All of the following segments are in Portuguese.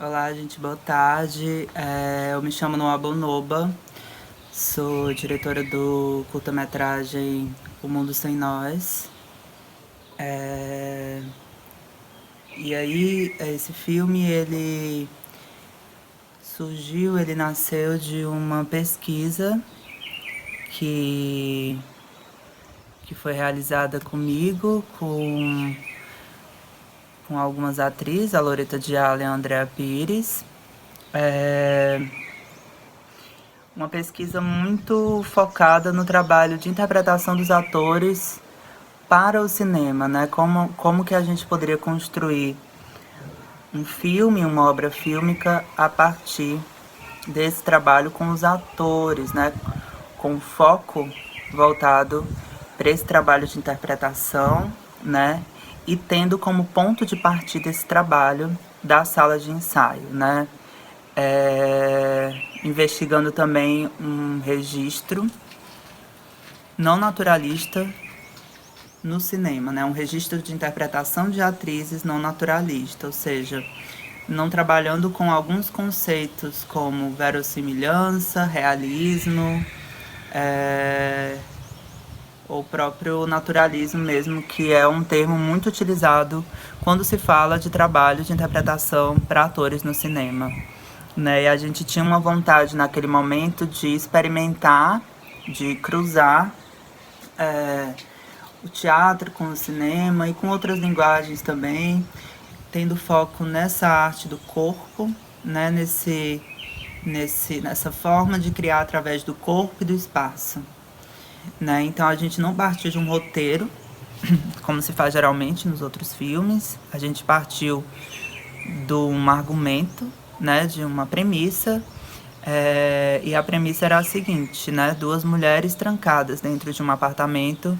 Olá, gente, boa tarde. Eu me chamo Noa Bonoba, sou diretora do curta-metragem O Mundo Sem Nós. É, E aí, esse filme, ele nasceu de uma pesquisa que, que foi realizada comigo, com algumas atrizes, a Loreta Diala e a Andrea Pires. É, uma pesquisa muito focada no trabalho de interpretação dos atores para o cinema, né? Como que a gente poderia construir um filme, uma obra fílmica a partir desse trabalho com os atores, né? Com foco voltado para esse trabalho de interpretação, né? E tendo como ponto de partida esse trabalho da sala de ensaio, né? Investigando também um registro não naturalista no cinema, né? Um registro de interpretação de atrizes não naturalista, ou seja, não trabalhando com alguns conceitos como verossimilhança, realismo, ou próprio naturalismo mesmo, que é um termo muito utilizado quando se fala de trabalho de interpretação para atores no cinema. Né? E a gente tinha uma vontade naquele momento de experimentar, de cruzar o teatro com o cinema e com outras linguagens também, tendo foco nessa arte do corpo, né? Nessa forma de criar através do corpo e do espaço. Né? Então a gente não partiu de um roteiro, como se faz geralmente nos outros filmes. A gente partiu de um argumento, né? De uma premissa. E a premissa era a seguinte, né? Duas mulheres trancadas dentro de um apartamento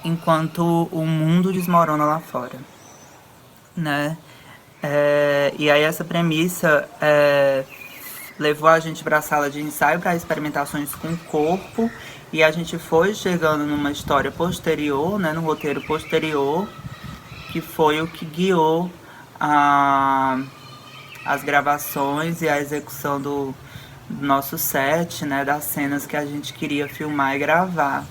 enquanto o mundo desmorona lá fora, né? E aí essa premissa levou a gente para a sala de ensaio para experimentações com o corpo, e a gente foi chegando numa história posterior, né, no roteiro posterior, que foi o que guiou as gravações e a execução do nosso set, né, das cenas que a gente queria filmar e gravar.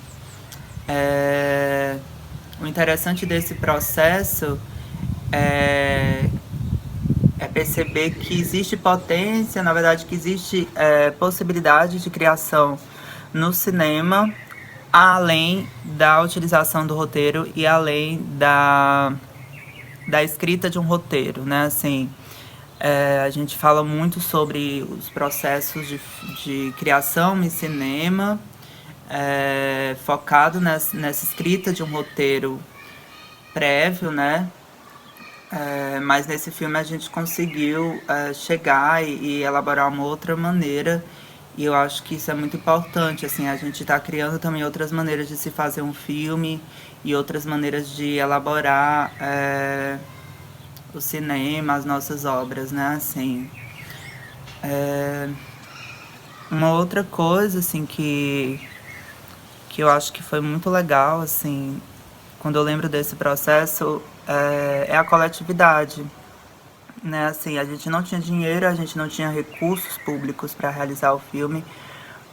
O interessante desse processo é perceber que existe potência, na verdade que existe possibilidade de criação no cinema, além da utilização do roteiro e além da escrita de um roteiro, né? Assim, a gente fala muito sobre os processos de criação em cinema, focado nessa escrita de um roteiro prévio, né? Mas nesse filme a gente conseguiu chegar e elaborar uma outra maneira, e eu acho que isso é muito importante, assim, a gente está criando também outras maneiras de se fazer um filme e outras maneiras de elaborar o cinema, as nossas obras, né, assim. Uma outra coisa, assim, que eu acho que foi muito legal, assim, quando eu lembro desse processo, é a coletividade, né? Assim, a gente não tinha dinheiro, a gente não tinha recursos públicos para realizar o filme,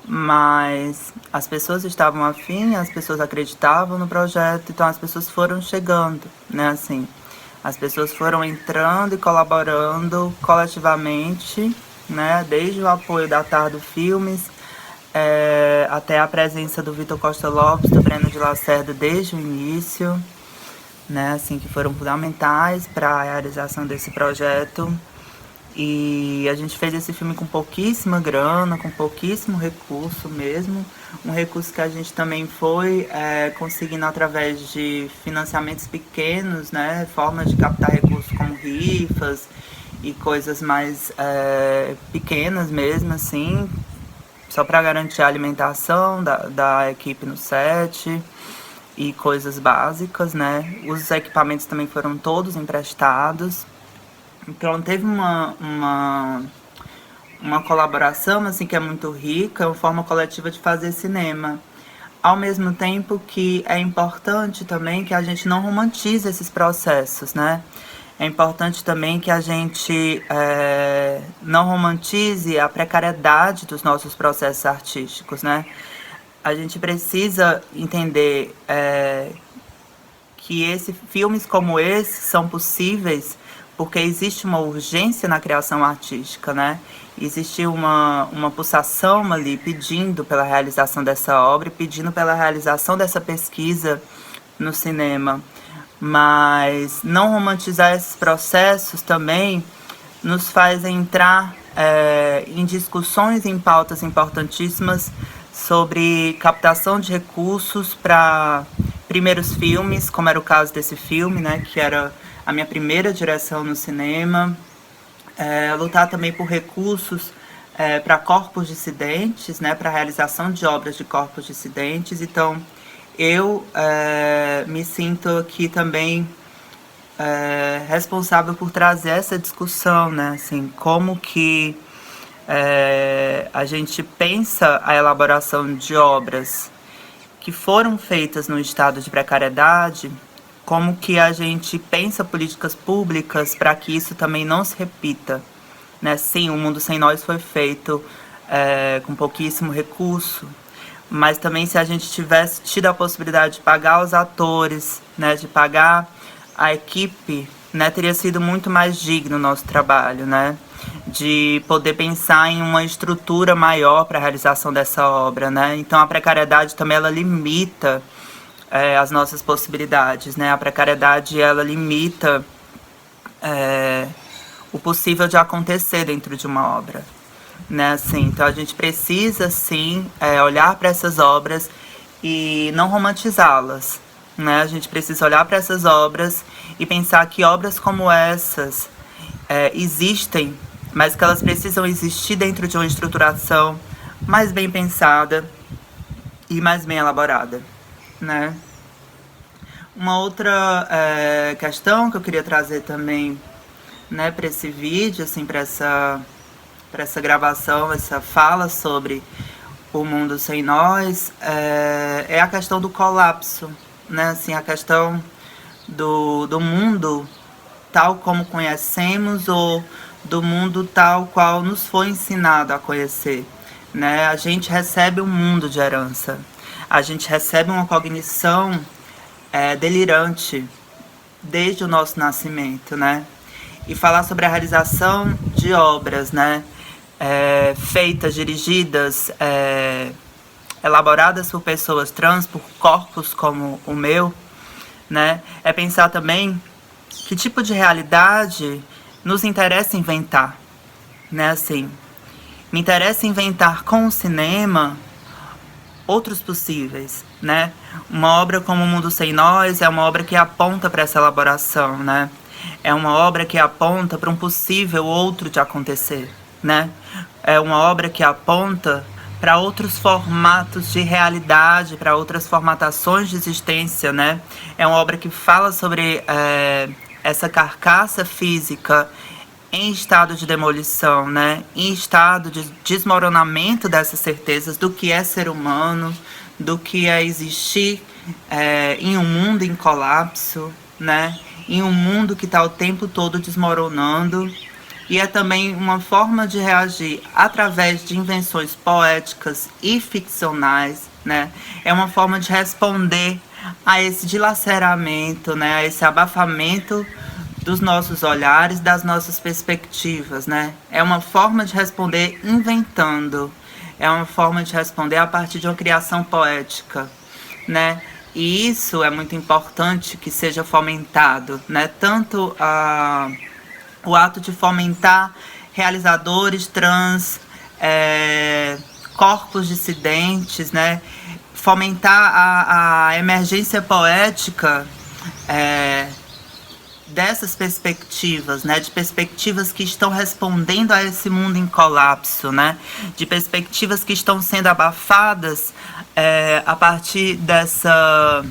mas as pessoas estavam afim, as pessoas acreditavam no projeto, então as pessoas foram chegando, né? Assim, as pessoas foram entrando e colaborando coletivamente, né? Desde o apoio da Tardo Filmes, até a presença do Vitor Costa Lopes, do Breno de Lacerda desde o início, né, assim, que foram fundamentais para a realização desse projeto. E a gente fez esse filme com pouquíssima grana, com pouquíssimo recurso mesmo. Um recurso que a gente também foi conseguindo através de financiamentos pequenos, né, formas de captar recursos como rifas e coisas mais pequenas mesmo, assim, só para garantir a alimentação da equipe no set e coisas básicas, né? Os equipamentos também foram todos emprestados. Então teve uma colaboração assim que é muito rica, é uma forma coletiva de fazer cinema. Ao mesmo tempo que é importante também que a gente não romantize esses processos, né? É importante também que a gente não romantize a precariedade dos nossos processos artísticos, né? A gente precisa entender que filmes como esse são possíveis porque existe uma urgência na criação artística, né? Existe uma pulsação ali pedindo pela realização dessa obra, pedindo pela realização dessa pesquisa no cinema. Mas não romantizar esses processos também nos faz entrar em discussões, em pautas importantíssimas sobre captação de recursos para primeiros filmes, como era o caso desse filme, né, que era a minha primeira direção no cinema. Lutar também por recursos para corpos dissidentes, né, para a realização de obras de corpos dissidentes. Então, eu me sinto aqui também responsável por trazer essa discussão, né, assim, como que a gente pensa a elaboração de obras que foram feitas no estado de precariedade, como que a gente pensa políticas públicas para que isso também não se repita, né? Sim, O Mundo Sem Nós foi feito com pouquíssimo recurso, mas também se a gente tivesse tido a possibilidade de pagar os atores, né, de pagar a equipe, né, teria sido muito mais digno o nosso trabalho, né? De poder pensar em uma estrutura maior para a realização dessa obra, né? Então a precariedade também ela limita as nossas possibilidades, né? A precariedade ela limita o possível de acontecer dentro de uma obra, né? Assim, então a gente precisa sim olhar para essas obras e não romantizá-las, né? A gente precisa olhar para essas obras e pensar que obras como essas existem, mas que elas precisam existir dentro de uma estruturação mais bem pensada e mais bem elaborada, né? Uma outra questão que eu queria trazer também, né, para esse vídeo, assim, para essa gravação, essa fala sobre O Mundo Sem Nós, é a questão do colapso, né? Assim, a questão do mundo tal como conhecemos ou do mundo tal qual nos foi ensinado a conhecer, né? A gente recebe um mundo de herança, a gente recebe uma cognição delirante desde o nosso nascimento, né? E falar sobre a realização de obras, né, feitas, dirigidas, elaboradas por pessoas trans, por corpos como o meu, né, é pensar também que tipo de realidade nos interessa inventar, né, assim, me interessa inventar com o cinema outros possíveis, né? Uma obra como O Mundo Sem Nós é uma obra que aponta para essa elaboração, né? É uma obra que aponta para um possível outro de acontecer, né? É uma obra que aponta para outros formatos de realidade, para outras formatações de existência, né? É uma obra que fala sobre essa carcaça física em estado de demolição, né? Em estado de desmoronamento dessas certezas do que é ser humano, do que é existir em um mundo em colapso, né? Em um mundo que está o tempo todo desmoronando. E é também uma forma de reagir através de invenções poéticas e ficcionais, né? É uma forma de responder a esse dilaceramento, né? A esse abafamento dos nossos olhares, das nossas perspectivas, né? É uma forma de responder inventando, é uma forma de responder a partir de uma criação poética, né? E isso é muito importante que seja fomentado, né? Tanto o ato de fomentar realizadores trans, corpos dissidentes, né? Fomentar a emergência poética dessas perspectivas, né, de perspectivas que estão respondendo a esse mundo em colapso, né, de perspectivas que estão sendo abafadas a partir dessa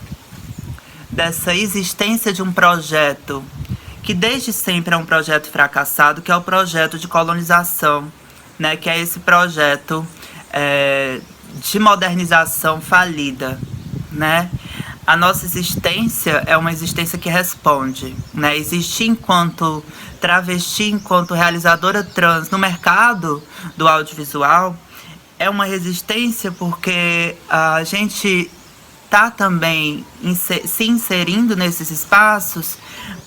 existência de um projeto que desde sempre é um projeto fracassado, que é o projeto de colonização, né, que é esse projeto de modernização falida, né. a nossa existência é uma existência que responde, né? Existir enquanto travesti, enquanto realizadora trans no mercado do audiovisual é uma resistência porque a gente tá também se inserindo nesses espaços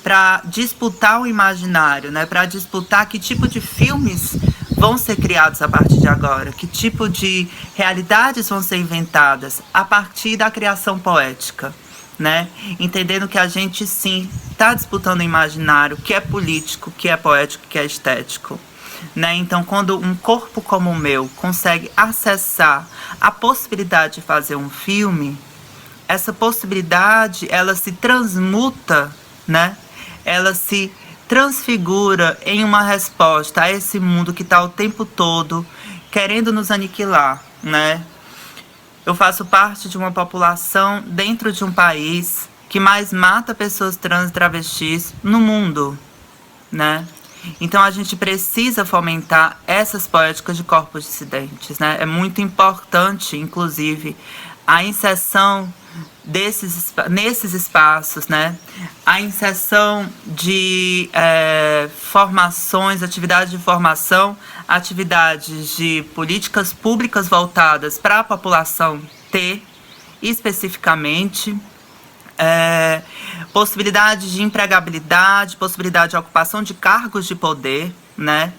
para disputar o imaginário, né? Para disputar que tipo de filmes vão ser criados a partir de agora, que tipo de realidades vão ser inventadas a partir da criação poética, né? Entendendo que a gente sim está disputando o imaginário, que é político, que é poético, que é estético. Né? Então, quando um corpo como o meu consegue acessar a possibilidade de fazer um filme, essa possibilidade, ela se transmuta, né? Ela se transfigura em uma resposta a esse mundo que está o tempo todo querendo nos aniquilar, né? Eu faço parte de uma população dentro de um país que mais mata pessoas trans e travestis no mundo, né? Então a gente precisa fomentar essas poéticas de corpos dissidentes, né? É muito importante, inclusive, a inserção nesses espaços, né? A inserção de formações, atividades de formação, atividades de políticas públicas voltadas para a população T, especificamente, possibilidade de empregabilidade, possibilidade de ocupação de cargos de poder, né?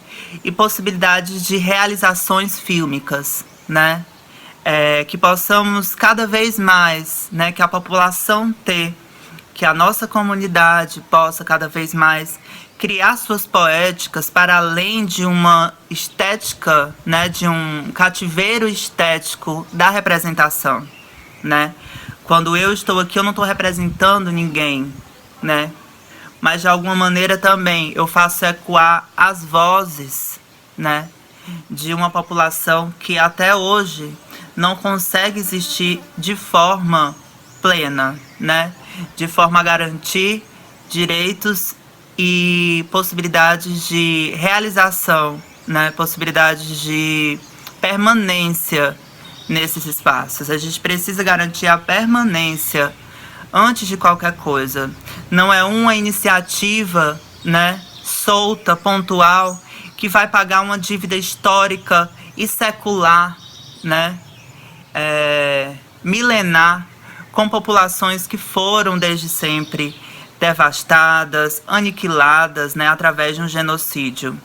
E possibilidades de realizações fílmicas, né? Que possamos cada vez mais, né? Que a população T, que a nossa comunidade possa cada vez mais criar suas poéticas para além de uma estética, né? De um cativeiro estético da representação, né? Quando eu estou aqui, eu não estou representando ninguém, né? Mas de alguma maneira também eu faço ecoar as vozes, né? De uma população que até hoje não consegue existir de forma plena, né? De forma a garantir direitos e possibilidades de realização, né? Possibilidades de permanência nesses espaços. A gente precisa garantir a permanência antes de qualquer coisa. Não é uma iniciativa, né, solta, pontual, que vai pagar uma dívida histórica e secular, né, milenar, com populações que foram desde sempre devastadas, aniquiladas, né, através de um genocídio.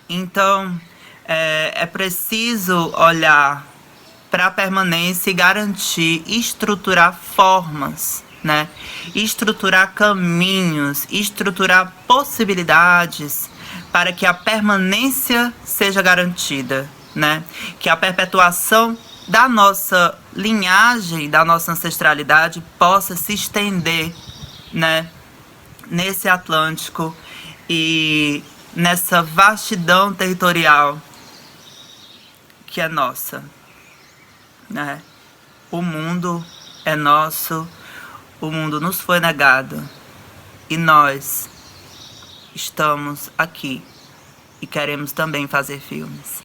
Então, é preciso olhar para a permanência e garantir, estruturar formas, né? Estruturar caminhos, estruturar possibilidades para que a permanência seja garantida, né? Que a perpetuação da nossa linhagem, da nossa ancestralidade possa se estender, né? Nesse Atlântico e nessa vastidão territorial que é nossa, né? O mundo é nosso, o mundo nos foi negado e nós estamos aqui e queremos também fazer filmes.